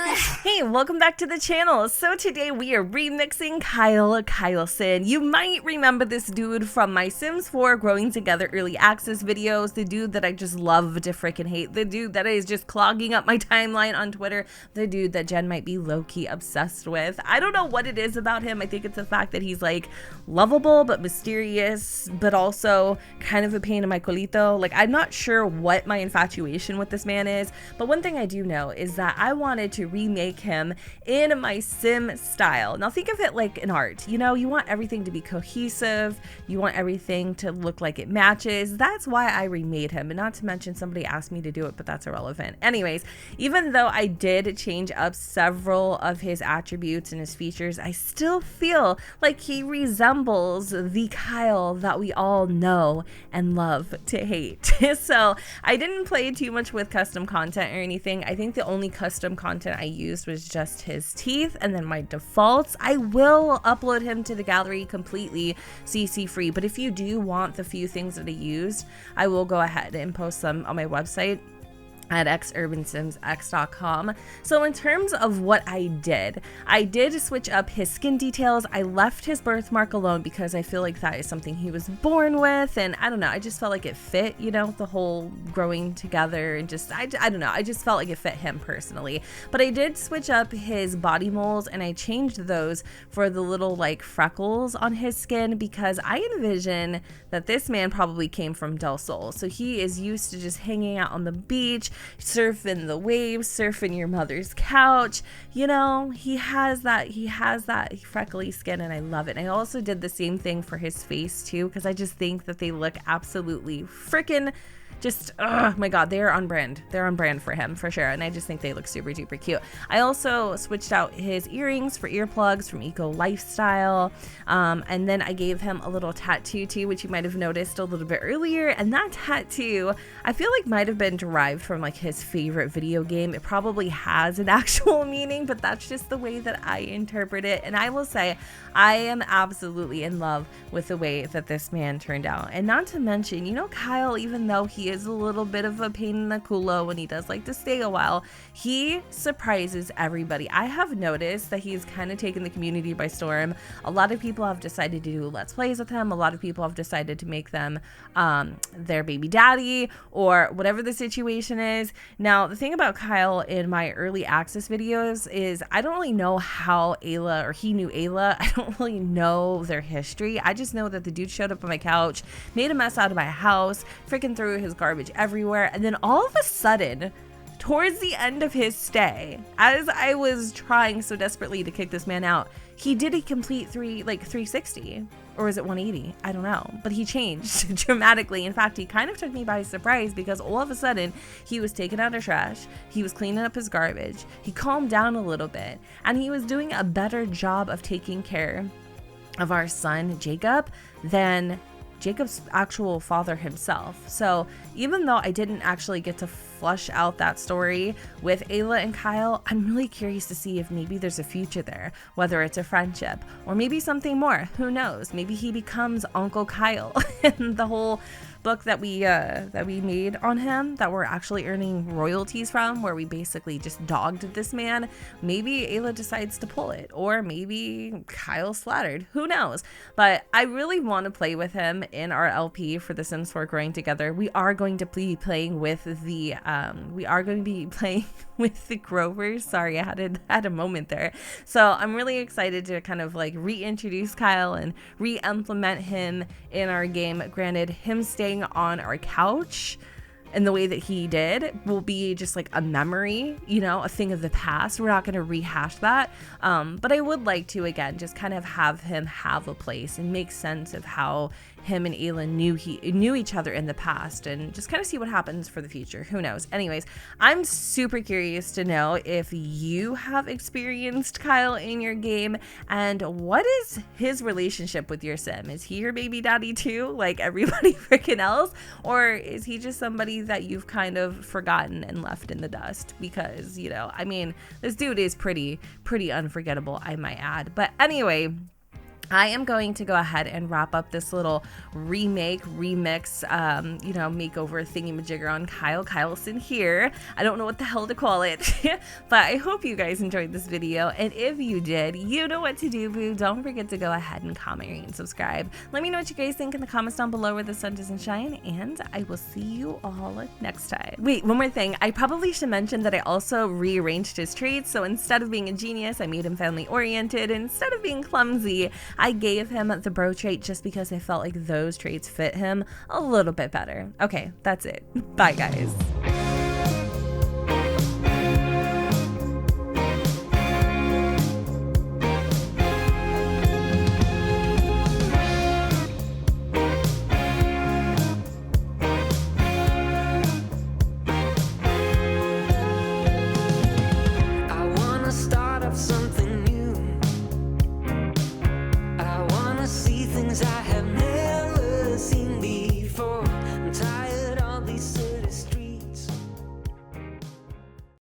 Hey, welcome back to the channel. So today we are remixing Kyleson. You might remember this dude from my Sims 4 Growing Together early access videos, the dude that I just love to freaking hate, the dude that is just clogging up my timeline on Twitter, the dude that Jen might be low-key obsessed with. I don't know what it is about him. I think it's the fact that he's like lovable but mysterious, but also kind of a pain in my colito. Like, I'm not sure what my infatuation with this man is, but one thing I do know is that I wanted to remake him in my sim style. Now think of it like an art, you know, you want everything to be cohesive, you want everything to look like it matches. That's why I remade him, and not to mention somebody asked me to do it, but that's irrelevant. Anyways, even though I did change up several of his attributes and his features, I still feel like he resembles the Kyle that we all know and love to hate. So I didn't play too much with custom content or anything. I think the only custom content I used was just his teeth and then my defaults. I will upload him to the gallery completely CC free, but if you do want the few things that I used, I will go ahead and post them on my website at XUrbanSimsX.com. So in terms of what I did switch up his skin details. I left his birthmark alone because I feel like that is something he was born with, and I don't know, I just felt like it fit, you know, the whole growing together, and just I don't know, I just felt like it fit him personally. But I did switch up his body moles, and I changed those for the little like freckles on his skin, because I envision that this man probably came from Del Sol, so he is used to just hanging out on the beach, surfing the waves, surfing your mother's couch. You know, he has that freckly skin, and I love it. And I also did the same thing for his face too, because I just think that they look absolutely freaking just, oh my god, they're on brand. They're on brand for him, for sure. And I just think they look super duper cute. I also switched out his earrings for earplugs from Eco Lifestyle. And then I gave him a little tattoo too, which you might have noticed a little bit earlier. And that tattoo, I feel like might have been derived from like his favorite video game. It probably has an actual meaning, but that's just the way that I interpret it. And I will say, I am absolutely in love with the way that this man turned out. And not to mention, you know, Kyle, even though he is a little bit of a pain in the culo when he does like to stay a while, he surprises everybody. I have noticed that he's kind of taken the community by storm. A lot of people have decided to do let's plays with him. A lot of people have decided to make them their baby daddy or whatever the situation is. Now, the thing about Kyle in my early access videos is I don't really know how Ayla, or he knew Ayla. I don't really know their history. I just know that the dude showed up on my couch, made a mess out of my house, freaking threw his garbage everywhere, and then all of a sudden, towards the end of his stay, as I was trying so desperately to kick this man out, he did a complete 360, or was it 180? I don't know, but he changed dramatically. In fact, he kind of took me by surprise, because all of a sudden he was taking out the trash, he was cleaning up his garbage, he calmed down a little bit, and he was doing a better job of taking care of our son Jacob than Jacob's actual father himself. So even though I didn't actually get to flush out that story with Ayla and Kyle, I'm really curious to see if maybe there's a future there, whether it's a friendship or maybe something more. Who knows? Maybe he becomes Uncle Kyle and the whole book that we made on him that we're actually earning royalties from, where we basically just dogged this man. Maybe Ayla decides to pull it, or maybe Kyle's flattered. Who knows? But I really want to play with him in our LP for the Sims 4 Growing Together. We are going to be playing with the Grovers. Sorry, I had a moment there. So I'm really excited to kind of like reintroduce Kyle and re-implement him in our game. Granted, him staying on our couch and the way that he did will be just like a memory, you know, a thing of the past. We're not going to rehash that. But I would like to, again, just kind of have him have a place and make sense of how him and Ayla knew each other in the past, and just kind of see what happens for the future. Who knows? Anyways, I'm super curious to know if you have experienced Kyle in your game, and what is his relationship with your sim? Is he your baby daddy too, like everybody freaking else? Or is he just somebody that you've kind of forgotten and left in the dust? Because, you know, I mean, this dude is pretty unforgettable, I might add. But anyway, I am going to go ahead and wrap up this little remix, you know, makeover thingy-majigger on Kyleson here. I don't know what the hell to call it, but I hope you guys enjoyed this video. And if you did, you know what to do, boo. Don't forget to go ahead and comment, rate, and subscribe. Let me know what you guys think in the comments down below where the sun doesn't shine, and I will see you all next time. Wait, one more thing. I probably should mention that I also rearranged his traits. So instead of being a genius, I made him family-oriented. Instead of being clumsy, I gave him the bro trait just because I felt like those traits fit him a little bit better. Okay, that's it. Bye, guys.